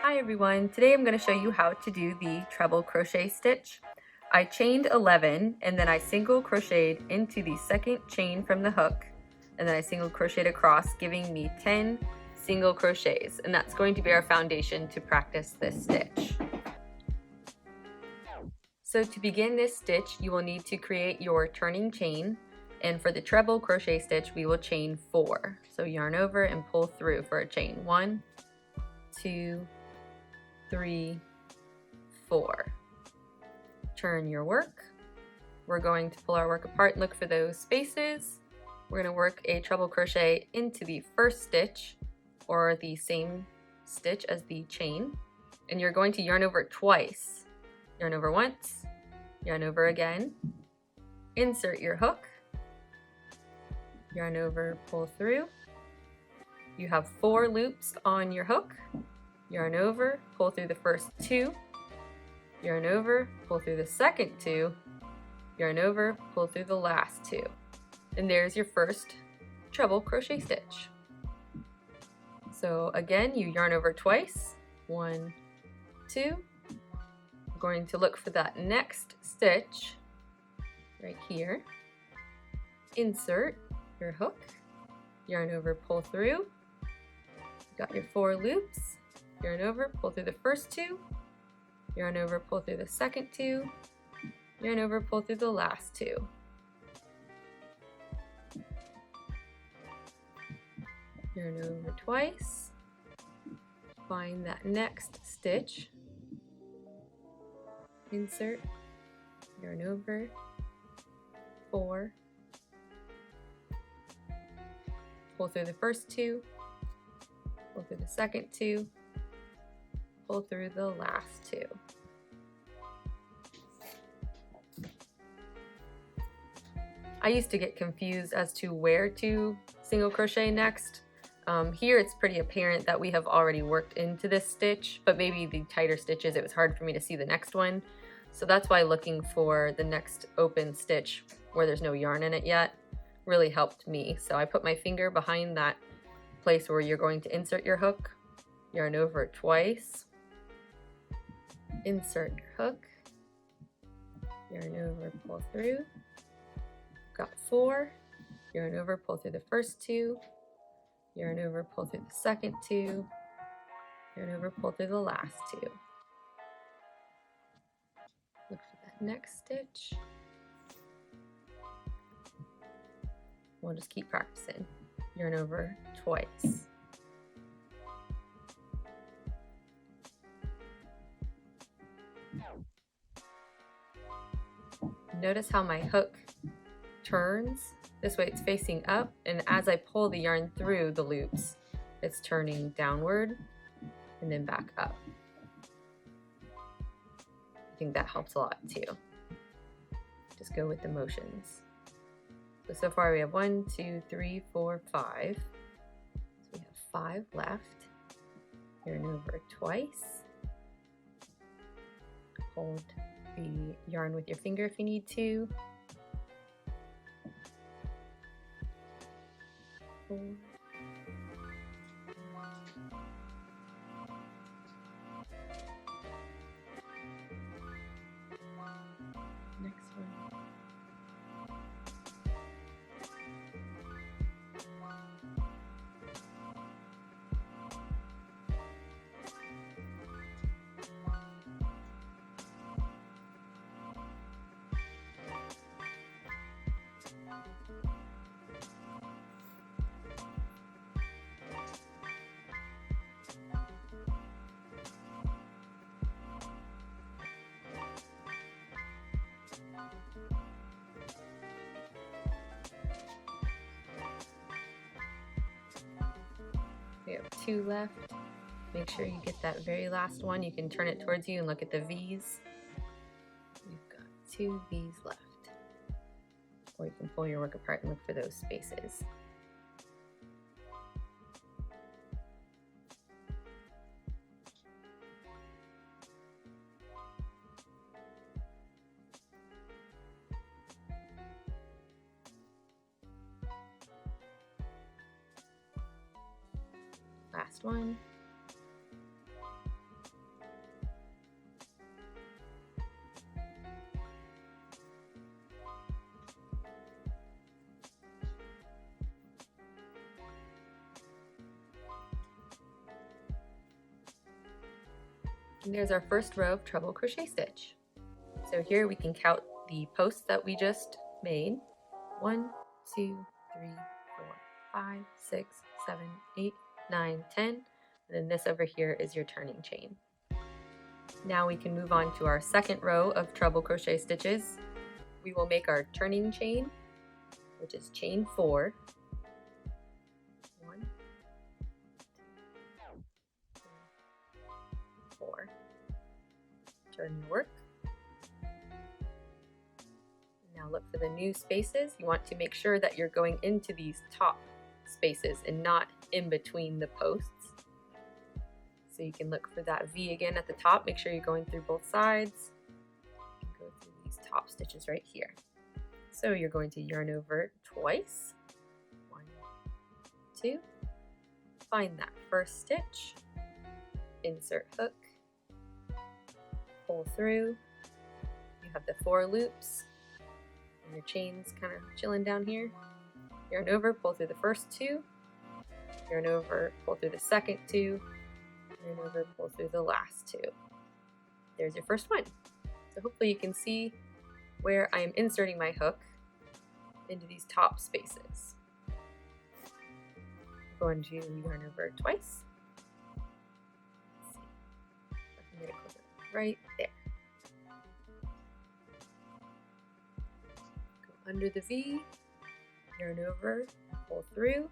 Hi everyone, today I'm going to show you how to do the treble crochet stitch. I chained 11 and then I single crocheted into the second chain from the hook and then I single crocheted across, giving me 10 single crochets, and that's going to be our foundation to practice this stitch. So to begin this stitch you will need to create your turning chain, and for the treble crochet stitch we will chain 4. So yarn over and pull through for a chain. 1, 2, 3, 4. Turn your work. We're going to pull our work apart and look for those spaces. We're going to work a treble crochet into the first stitch, or the same stitch as the chain, and you're going to yarn over twice. Yarn over once, yarn over again, insert your hook, yarn over, pull through. You have 4 loops on your hook. Yarn over, pull through the first 2, yarn over, pull through the second 2, yarn over, pull through the last 2. And there's your first treble crochet stitch. So again, you yarn over twice, 1, 2. We're going to look for that next stitch right here. Insert your hook, yarn over, pull through. Got your 4 loops. Yarn over, pull through the first 2, yarn over, pull through the second 2, yarn over, pull through the last 2. Yarn over twice, find that next stitch, insert, yarn over, 4, pull through the first 2, pull through the second 2, pull through the last 2. I used to get confused as to where to single crochet next. Here it's pretty apparent that we have already worked into this stitch, but maybe the tighter stitches it was hard for me to see the next one. So that's why looking for the next open stitch where there's no yarn in it yet really helped me. So I put my finger behind that place where you're going to insert your hook, yarn over twice, insert your hook, yarn over, pull through. Got 4, yarn over, pull through the first 2, yarn over, pull through the second 2, yarn over, pull through the last 2. Look for that next stitch. We'll just keep practicing. Yarn over twice. Notice how my hook turns. This way it's facing up, and as I pull the yarn through the loops, it's turning downward and then back up. I think that helps a lot too. Just go with the motions. So far we have 1, 2, 3, 4, 5. So we have 5 left. Yarn over twice. Hold the yarn with your finger if you need to. 4. Next one. We have 2 left. Make sure you get that very last one. You can turn it towards you and look at the V's. We've got 2 V's left. Or you can pull your work apart and look for those spaces. Last one. And there's our first row of treble crochet stitch. So here we can count the posts that we just made. 1, 2, 3, 4, 5, 6, 7, 8, 9, 10. And then this over here is your turning chain. Now we can move on to our second row of treble crochet stitches. We will make our turning chain, which is chain 4. 1, 2, 3, 4. Turn your work. Now look for the new spaces. You want to make sure that you're going into these top spaces and not in between the posts. So you can look for that V again at the top. Make sure you're going through both sides. You can go through these top stitches right here. So you're going to yarn over twice. 1, 2. Find that first stitch. Insert hook. Pull through. You have the 4 loops. And your chain's kind of chilling down here. Yarn over, pull through the first 2. Yarn over, pull through the second 2. Yarn over, pull through the last 2. There's your first one. So hopefully you can see where I am inserting my hook into these top spaces. I'm going to yarn over twice. Let's see if I can get it closer. Right there. Go under the V, yarn over, pull through,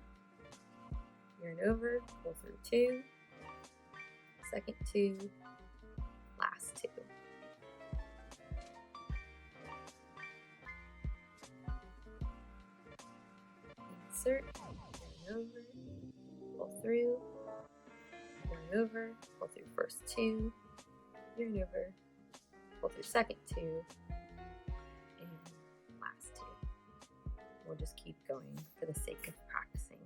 yarn over, pull through 2, second 2, last 2. Insert, yarn over, pull through, yarn over, pull through first 2, yarn over, pull through second 2, and last 2. We'll just keep going for the sake of practicing.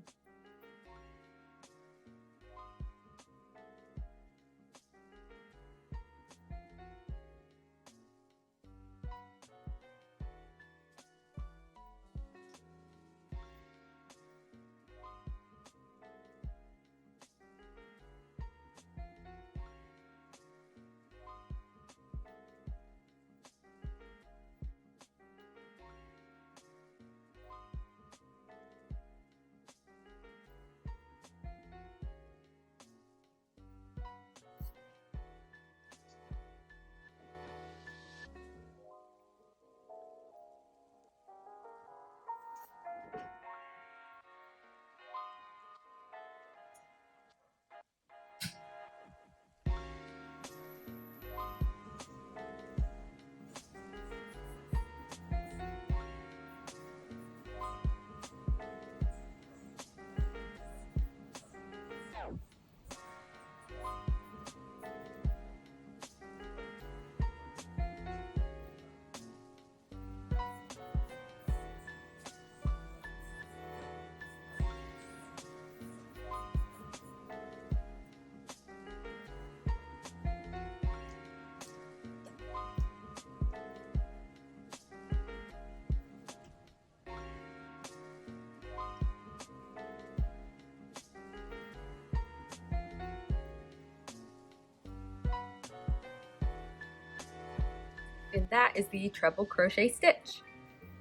And that is the treble crochet stitch.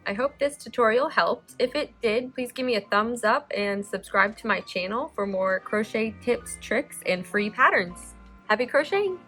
I hope this tutorial helped. If it did, please give me a thumbs up and subscribe to my channel for more crochet tips, tricks, and free patterns. Happy crocheting!